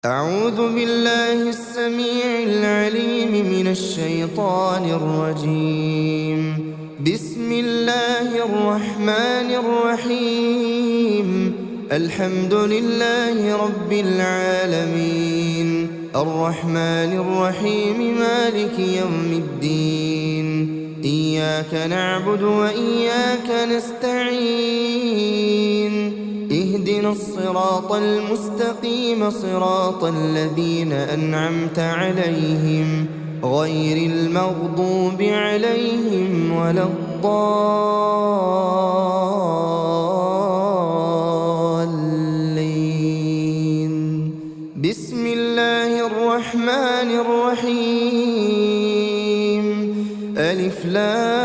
أعوذ بالله السميع العليم من الشيطان الرجيم. بسم الله الرحمن الرحيم. الحمد لله رب العالمين، الرحمن الرحيم، مالك يوم الدين. إياك نعبد وإياك نستعين. اهدنا الصراط المستقيم، صراط الذين أنعمت عليهم غير المغضوب عليهم ولا الضالين. بسم الله الرحمن الرحيم. ألف لام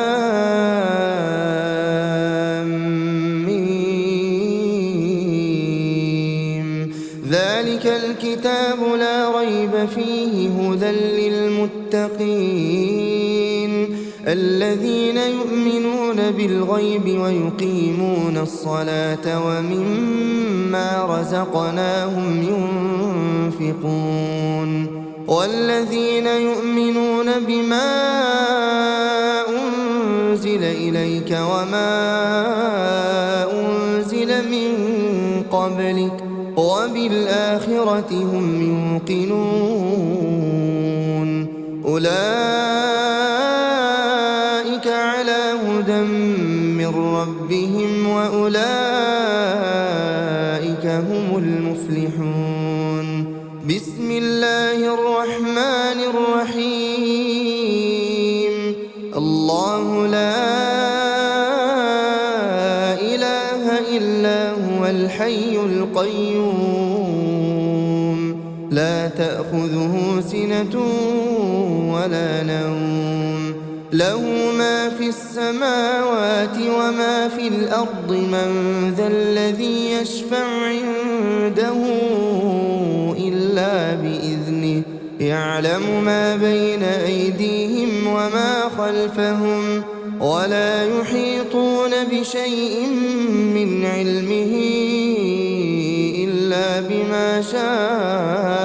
ذلك الكتاب لا ريب فيه هدى للمتقين الذين يؤمنون بالغيب ويقيمون الصلاة ومما رزقناهم ينفقون والذين يؤمنون بما أنزل إليك وما أنزل من قبلك وبالآخرة هم يوقنون. أولئك على هدى من ربهم وأولئك هم المفلحون. بسم الله الرحمن الرحيم. الله لا إله إلا هو الحي القيوم، لا تأخذه سنة ولا نوم، له ما في السماوات وما في الأرض. من ذا الذي يشفع عنده إلا بإذنه، يعلم ما بين أيديهم وما خلفهم ولا يحيطون بشيء من علمه إلا بما شاء.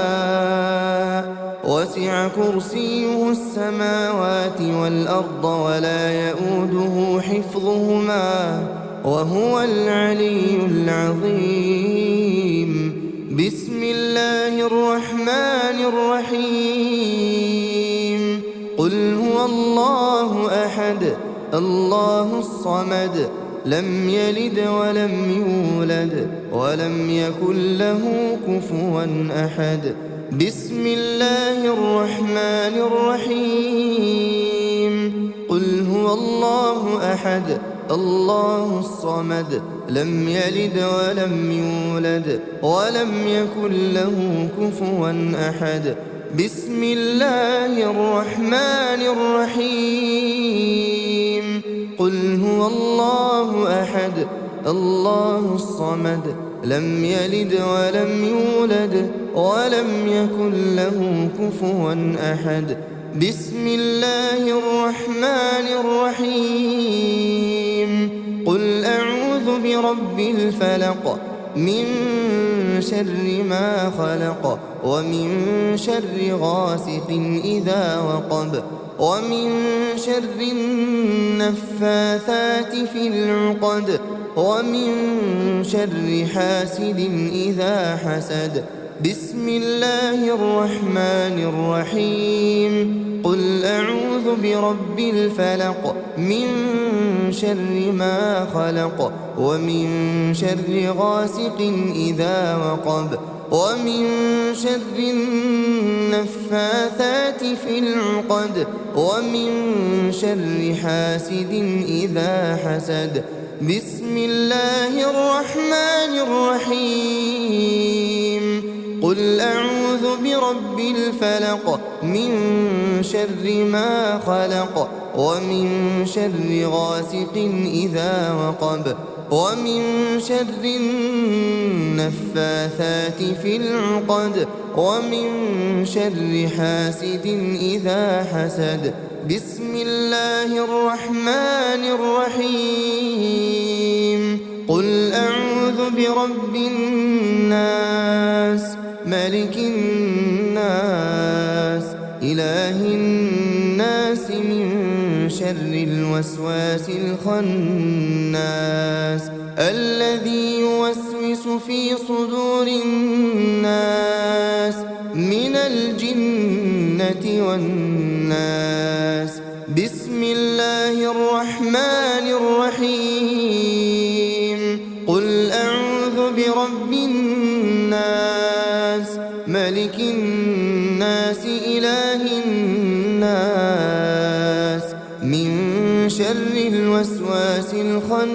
وسع كرسيه السماوات والأرض ولا يؤوده حفظهما وهو العلي العظيم. بسم الله الرحمن الرحيم. قل هو الله أحد الله الصمد، لم يلد ولم يولد ولم يكن له كفوا أحد. بسم الله الرحمن الرحيم. قل هو الله أحد الله الصمد، لم يلد ولم يولد ولم يكن له كفوا أحد. بسم الله الرحمن الرحيم. قل هو الله أحد الله الصمد، لم يلد ولم يولد ولم يكن له كفوا أحد. بسم الله الرحمن الرحيم. قل أعوذ برب الفلق، من شر ما خلق، ومن شر غاسق إذا وقب، ومن شر النفاثات في العقد، ومن شر حاسد إذا حسد. بسم الله الرحمن الرحيم. قل أعوذ برب الفلق، من شر ما خلق، ومن شر غاسق إذا وقب، ومن شر النفاثات في العقد، ومن شر حاسد إذا حسد. بسم الله الرحمن الرحيم. قل أعوذ برب الفلق، من شر ما خلق، ومن شر غاسق إذا وقب، ومن شر النفاثات في العقد، ومن شر حاسد إذا حسد. بسم الله الرحمن الرحيم. قل أعوذ برب الناس، ملك الناس إله الناس من شر الوسواس الخناس الذي يوسوس في صدور الناس من الجنة والناس. بسم الله الرحمن الرحيم. قل أعوذ برب الناس ملك الناس إله الناس من شر الوسواس الخناس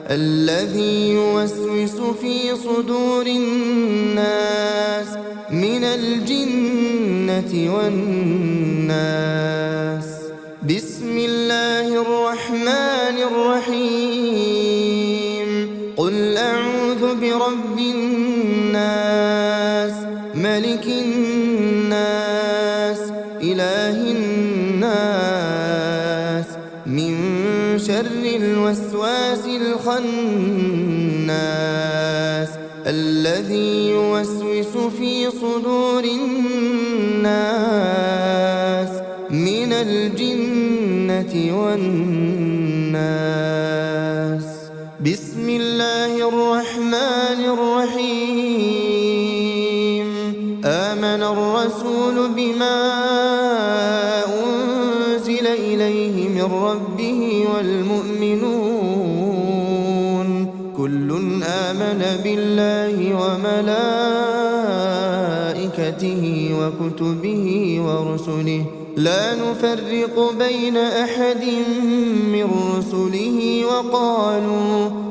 الذي يوسوس في صدور الناس من الجنة والناس. بسم الله الرحمن الرحيم. قل أعوذ برب الناس ملك الناس إله الناس من شر الوسواس الخناس الذي يوسوس في صدور الناس من الجنة والناس. بسم الله الرحمن الرحيم. آمن الرسول بما أنزل إليه من ربه والمؤمنون كل آمن بالله وملائكته وكتبه ورسله لا نفرق بين أحد من رسله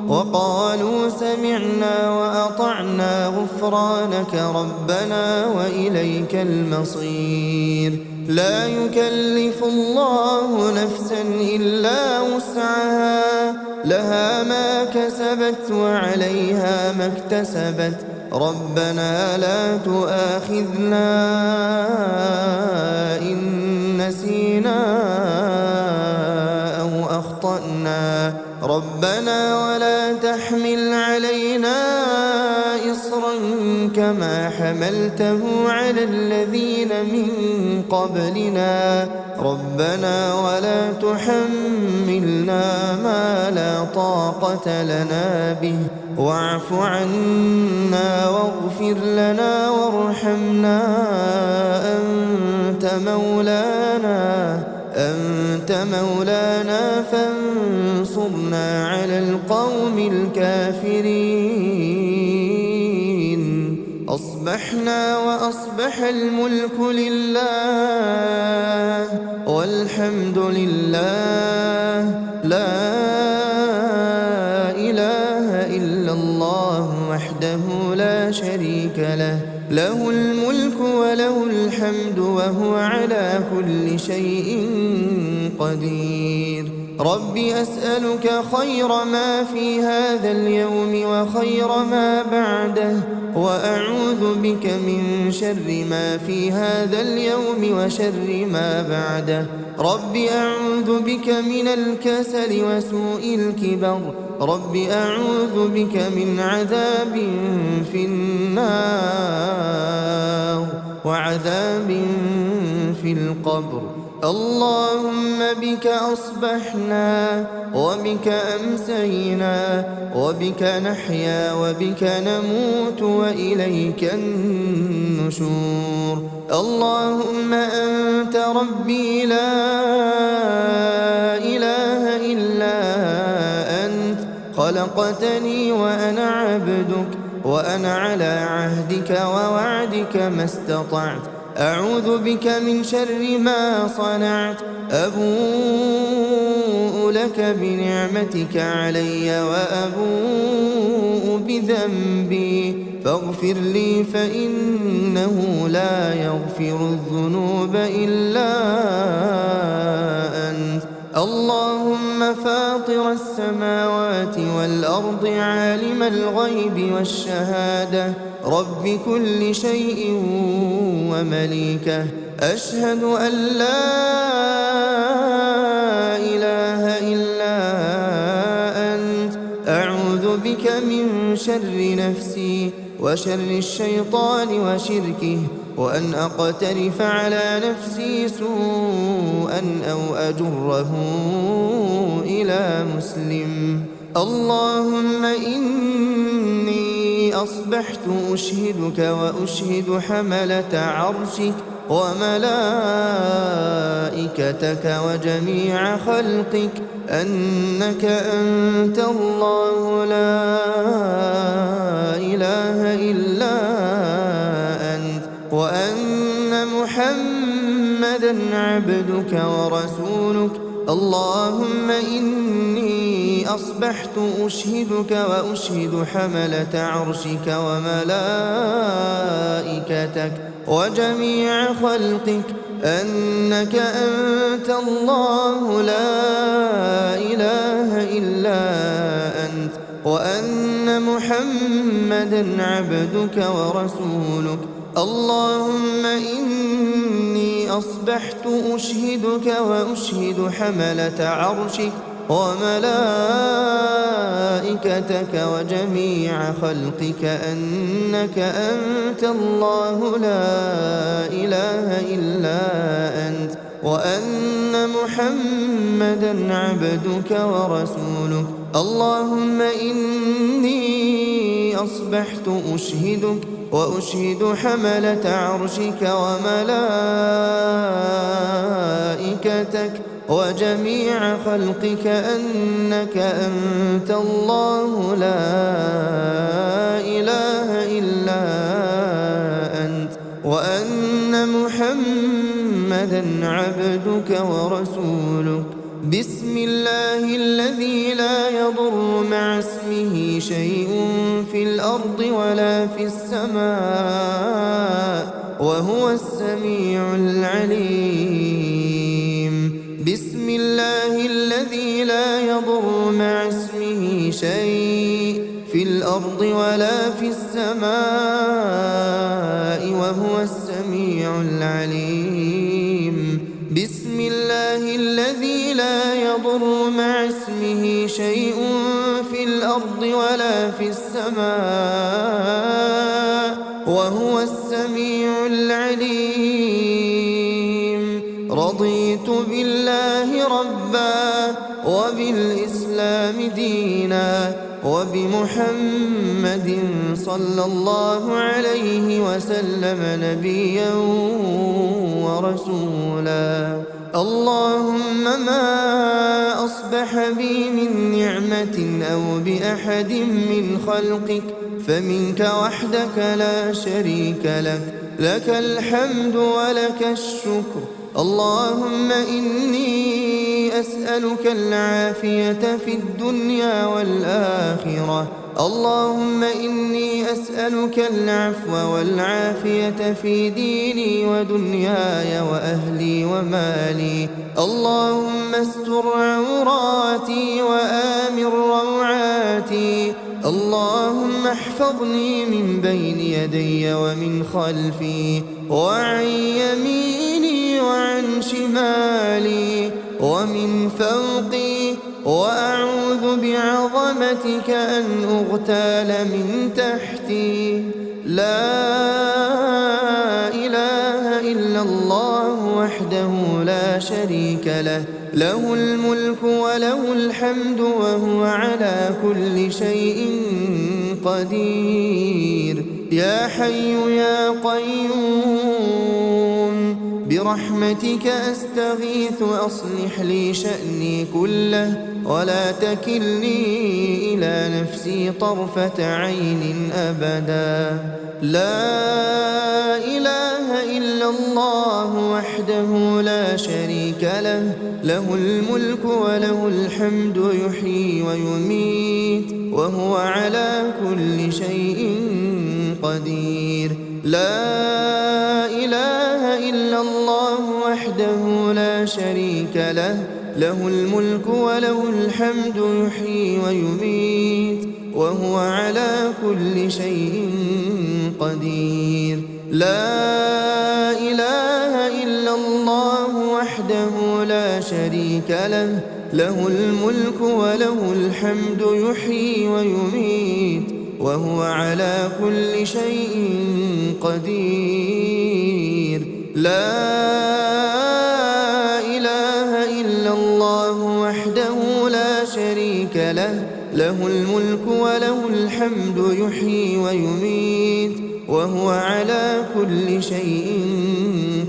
وقالوا سمعنا وأطعنا غفرانك ربنا وإليك المصير. لا يكلف الله نفسا إلا وسعها لها ما كسبت وعليها ما اكتسبت ربنا لا تؤاخذنا إن نسينا أو أخطأنا ربنا ولا تحمل علينا إصرا كما حملته على الذين من قبلنا ربنا ولا تحملنا ما لا طاقة لنا به واعف عنا واغفر لنا وارحمنا أنت مولانا فانصرنا على القوم الكافرين. أصبحنا وأصبح الملك لله والحمد لله لا إله إلا الله وحده لا شريك له له الملك وله الحمد وهو على كل شيء قدير. رب أسألك خير ما في هذا اليوم وخير ما بعده وأعوذ بك من شر ما في هذا اليوم وشر ما بعده. رب أعوذ بك من الكسل وسوء الكبر رب أعوذ بك من عذاب في النار وعذاب في القبر. اللهم بك أصبحنا وبك أمسينا وبك نحيا وبك نموت وإليك النشور. اللهم أنت ربي لا إله إلا أنت خلقتني وأنا عبدك وأنا على عهدك ووعدك ما استطعت. أعوذ بك من شر ما صنعت. أبوء لك بنعمتك علي وأبوء بذنبي فاغفر لي فإنه لا يغفر الذنوب إلا أنت. اللهم فاطر السماوات والأرض عالم الغيب والشهادة رب كل شيء ومليكه أشهد أن لا إله إلا أنت. أعوذ بك من شر نفسي وشر الشيطان وشركه، وأن أقترف على نفسي سوءا أو أجره إلى مسلم. اللهم إني أصبحت أشهدك وأشهد حملة عرشك وملائكتك وجميع خلقك أنك أنت الله لا إله إلا أنت، وأن محمدًا عبدك ورسولك. اللهم إني أصبحت أشهدك وأشهد حملة عرشك وملائكتك وجميع خلقك أنك أنت الله لا إله إلا أنت، وأن محمدًا عبدك ورسولك. اللهم إني أصبحت أشهدك وأشهد حملة عرشك وملائكتك وجميع خلقك أنك أنت الله لا إله إلا أنت، وأن محمدًا عبدك ورسولك. اللهم إني أصبحت أشهدك وأشهد حملة عرشك وملائكتك وجميع خلقك أنك أنت الله لا إله إلا أنت، وأن محمدًا عبدك ورسولك. بسم الله الذي لا يضر مع اسمه شيء في الأرض ولا في السماء وهو السميع العليم. بسم الله الذي لا يضر مع اسمه شيء في الأرض ولا في السماء وهو السميع العليم. بسم الله الذي لا يضر مع اسمه شيء في الأرض ولا في السماء وهو السميع العليم. رضيت بالله ربا وبالإسلام دينا وبمحمد صلى الله عليه وسلم نبيا ورسولا. اللهم ما أصبح بي من نعمة أو بأحد من خلقك فمنك وحدك لا شريك لك، لك الحمد ولك الشكر. اللهم إني أسألك العافية في الدنيا والآخرة. اللهم إني أسألك العفو والعافية في ديني ودنياي وأهلي ومالي. اللهم استر عوراتي وآمن روعاتي. اللهم احفظني من بين يدي ومن خلفي وعن يميني وعن شمالي ومن فوقي، وأعوذ بعظمتك أن أغتال من تحتي. لا إله إلا الله وحده لا شريك له، له الملك وله الحمد وهو على كل شيء قدير. يا حي يا قيوم برحمتك أستغيث أصلح لي شأني كله ولا تكلني إلى نفسي طرفة عين أبدا. لا إله إلا الله وحده لا شريك له، له الملك وله الحمد يحيي ويميت وهو على كل شيء قدير. لا إله إلا الله وحده لا شريك له، له الملك وله الحمد يحيي ويميت وهو على كل شيء قدير. لا إله إلا الله وحده لا شريك له، له الملك وله الحمد يحيي ويميت وهو على كل شيء قدير. لا إله إلا الله وحده لا شريك له، له الملك وله الحمد يحيي ويميت وهو على كل شيء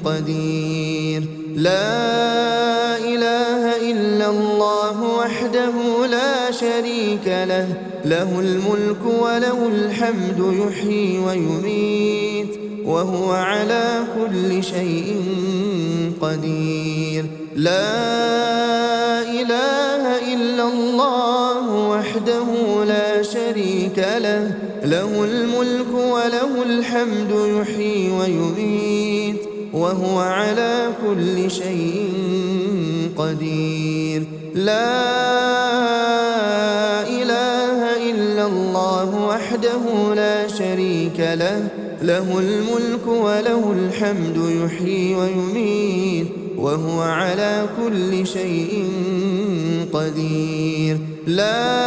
قدير. لا إله إلا الله وحده لا شريك له، له الملك وله الحمد يحيي ويميت وهو على كل شيء قدير. لا إله إلا الله وحده لا شريك له، له الملك وله الحمد يحيي ويميت وهو على كل شيء قدير. لا إله إلا الله وحده لا شريك له، له الملك وله الحمد يحيي ويميت وهو على كل شيء قدير. لا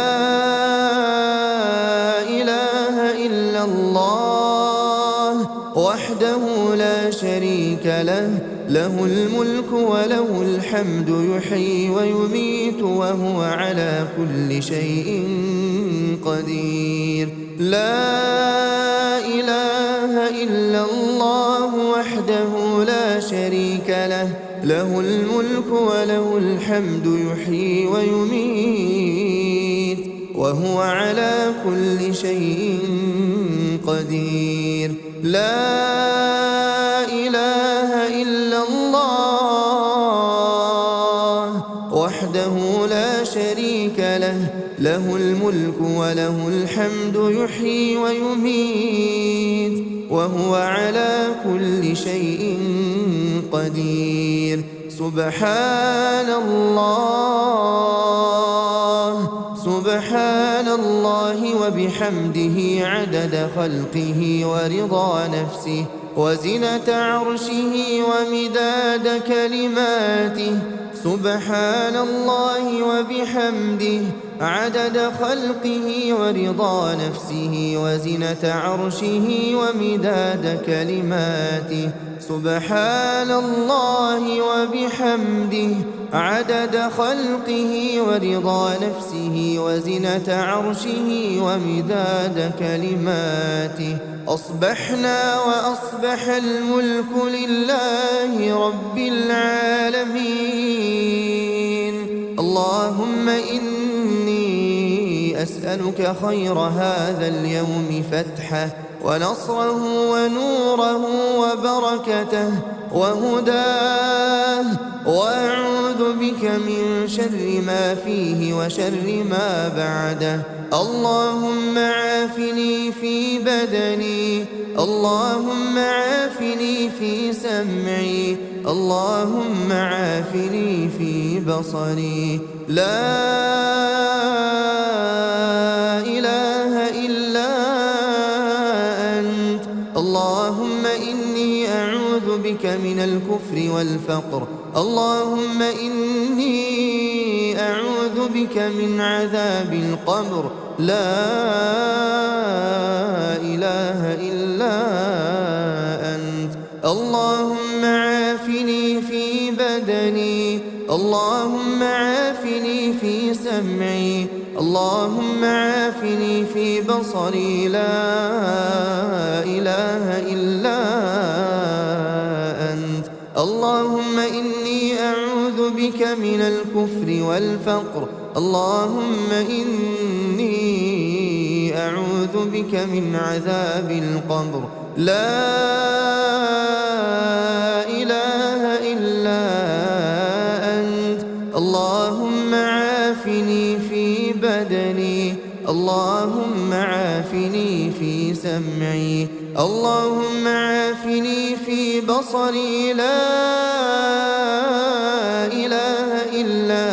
إله إلا الله وحده لا شريك له، له الملك وله الحمد يحيي ويميت وهو على كل شيء قدير. لا إله إلا الله وحده لا شريك له، له الملك وله الحمد يحيي ويميت وهو على كل شيء قدير. لا إله إلا الله وحده لا شريك له، له الملك وله الحمد يحيي ويميت وهو على كل شيء قدير. سبحان الله، سبحان الله وبحمده عدد خلقه ورضا نفسه وزنة عرشه ومداد كلماته. سبحان الله وبحمده عدد خلقه ورضا نفسه وزنة عرشه ومداد كلماته. سبحان الله وبحمده عدد خلقه ورضا نفسه وزنة عرشه ومداد كلماته. أصبحنا وأصبح الملك لله رب العالمين. اللهم إني أسألك خير هذا اليوم فتحه ونصره ونوره وبركته وهداه، وأعوذ بك من شر ما فيه وشر ما بعده. اللهم عافني في بدني، اللهم عافني في سمعي، اللهم عافني في بصري. لا إله إلا أنت. اللهم إني أعوذ بك من الكفر والفقر، اللهم إني أعوذ بك من عذاب القبر. لا إله إلا أنت. اللهم عافني في بدني، اللهم عافني في سمعي، اللهم عافني في بصري. لا إله إلا أنت. اللهم إني أعوذ بك من الكفر والفقر، اللهم إني أعوذ بك من عذاب القبر. لا إله إلا أنت. اللهم عافني في بدني، اللهم عافني في سمعي، اللهم عافني في بصري. لا إله إلا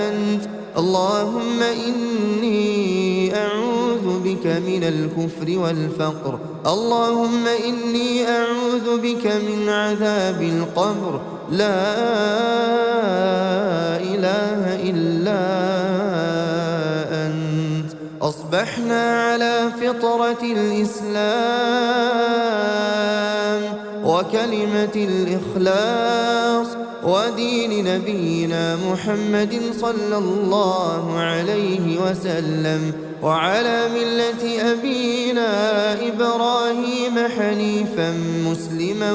أنت. اللهم إني أعوذ بك من الكفر والفقر، اللهم إني أعوذ بك من عذاب القبر. لا إله إلا أنت. أصبحنا على فطرة الإسلام وكلمة الإخلاص ودين نبينا محمد صلى الله عليه وسلم، وعلى ملة أبينا إبراهيم حنيفا مسلما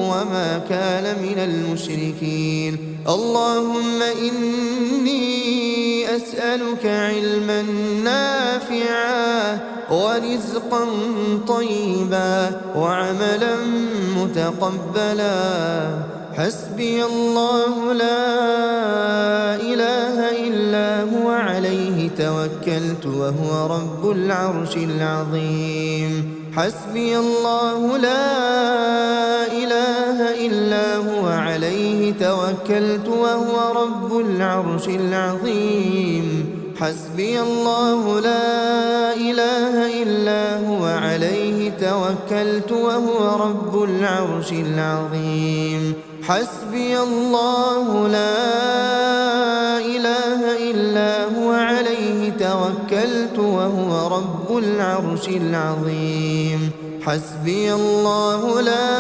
وما كان من المشركين. اللهم إني أسألك علما نافعا ورزقا طيبا وعملا متقبلا. حسبي الله لا إله إلا هو عليه توكلت وهو رب العرش العظيم. حسبي الله لا إله إلا هو عليه توكلت وهو رب العرش العظيم. حسبي الله لا إله إلا هو عليه توكلت وهو رب العرش العظيم. حسبي الله لا إله إلا هو عليه توكلت وهو رب العرش العظيم. حسبي الله لا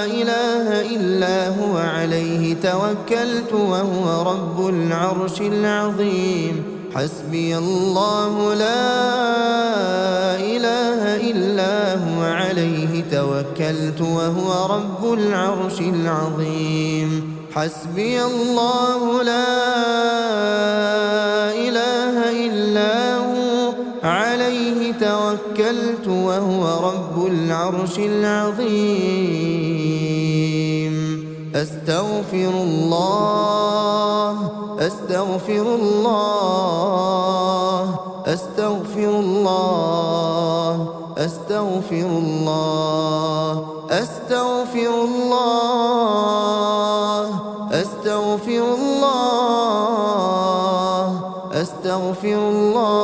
إله إلا هو عليه توكلت وهو رب العرش العظيم. حسبي الله لا إله إلا هو عليه توكلت وهو رب العرش العظيم. حسبي الله لا إله إلا هو عليه توكلت وهو رب العرش العظيم. أستغفر الله أستغفر الله أستغفر الله أستغفر الله أستغفر الله أستغفر الله أستغفر الله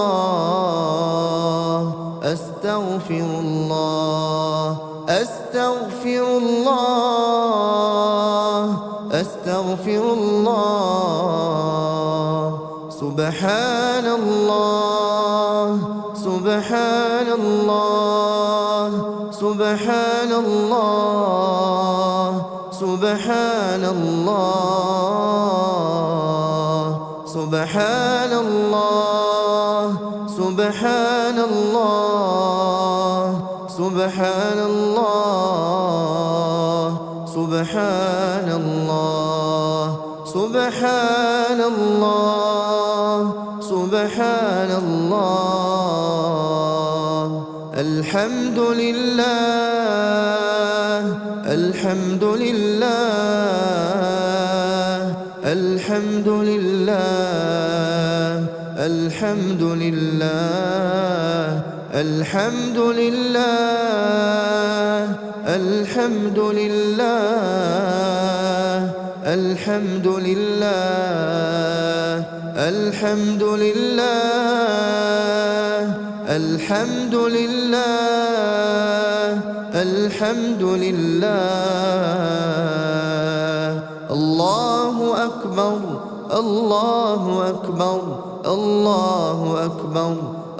أستغفر الله أستغفر الله أستغفر الله. سبحان الله سبحان الله سبحان الله سبحان الله سبحان الله سبحان الله سبحان الله سبحان الله سبحان الله سبحان الله. الحمد لله الحمد لله الحمد لله الحمد لله الحمد لله الحمد لله الحمد لله الحمد لله الحمد لله الحمد لله. الله أكبر الله أكبر الله أكبر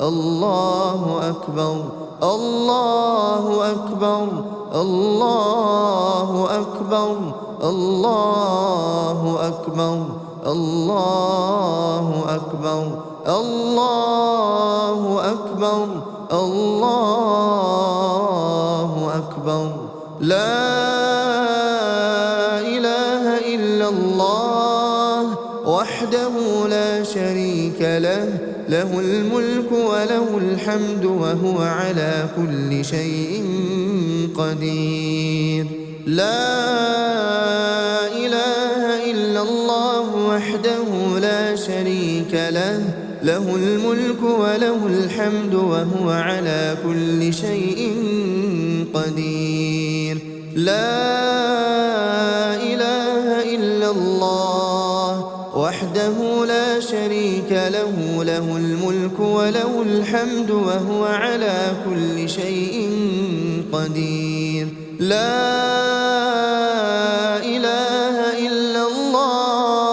الله أكبر الله أكبر الله أكبر الله أكبر الله أكبر الله أكبر الله أكبر. لا إله إلا الله وحده لا شريك له، له الملك وله الحمد وهو على كل شيء قدير. لا إله إلا الله وحده لا شريك له، له الملك وله الحمد وهو على كل شيء قدير. لا إله إلا الله وحده لا شريك له، له الملك وله الحمد وهو على كل شيء قدير. لا إله إلا الله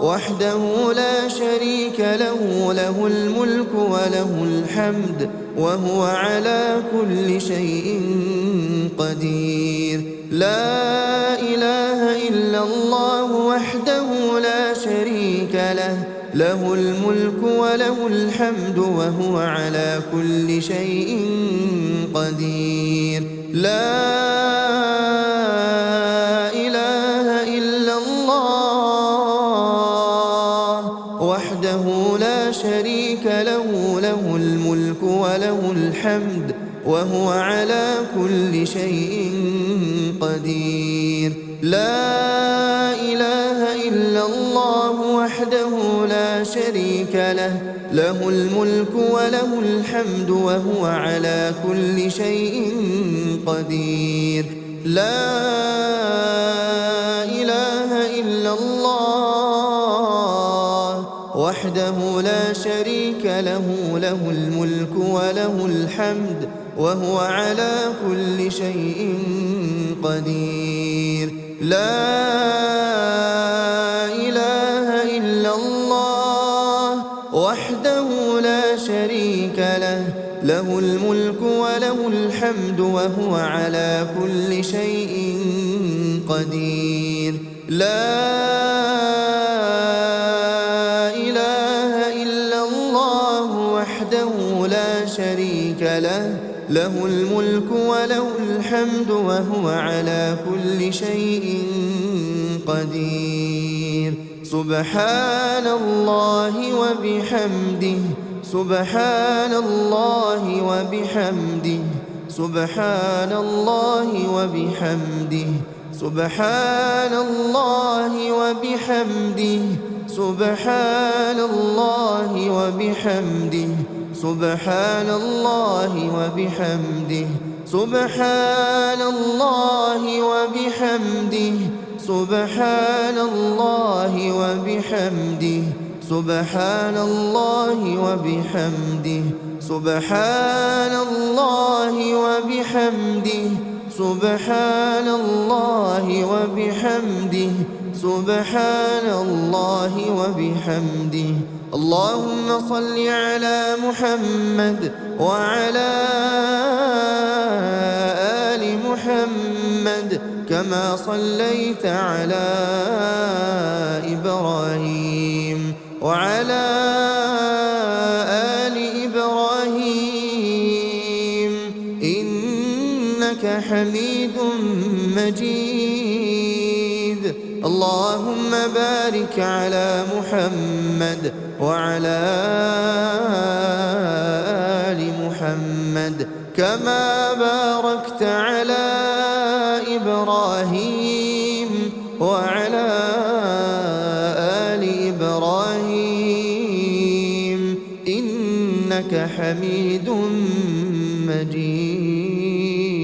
وحده لا شريك له، له الحمد وهو على كل شيء قدير. لا إله إلا الله وحده لا شريك له، له الملك وله الحمد وهو على كل شيء قدير. لا إله إلا الله وحده لا شريك له، له الملك وله الحمد وهو على كل شيء قدير. لا إله إلا الله وحده لا شريك له، له الملك وله الحمد وهو على كل شيء قدير. لا إله إلا الله وحده لا شريك له، له الملك وله الحمد وهو على كل شيء قدير. لا إله إلا الله وحده لا شريك له، له الملك وله الحمد وهو على كل شيء قدير. لا إله إلا الله وحده لا شريك له، له الملك وله الحمد وهو على كل شيء قدير. سبحان الله وبحمده، سبحان الله وبحمده، سبحان الله وبحمده، سبحان الله وبحمده، سبحان الله وبحمده، سبحان الله وبحمده، سبحان الله وبحمده، سبحان الله وبحمده، سبحان الله وبحمده، سبحان الله وبحمده، سبحان الله وبحمده، سبحان الله وبحمده. اللهم صل على محمد وعلى آل محمد كما صليت على إبراهيم وعلى آل إبراهيم إنك حميد مجيد. اللهم بارك على محمد وعلى آل محمد كما باركت على إبراهيم وعلى آل إبراهيم إنك حميد مجيد.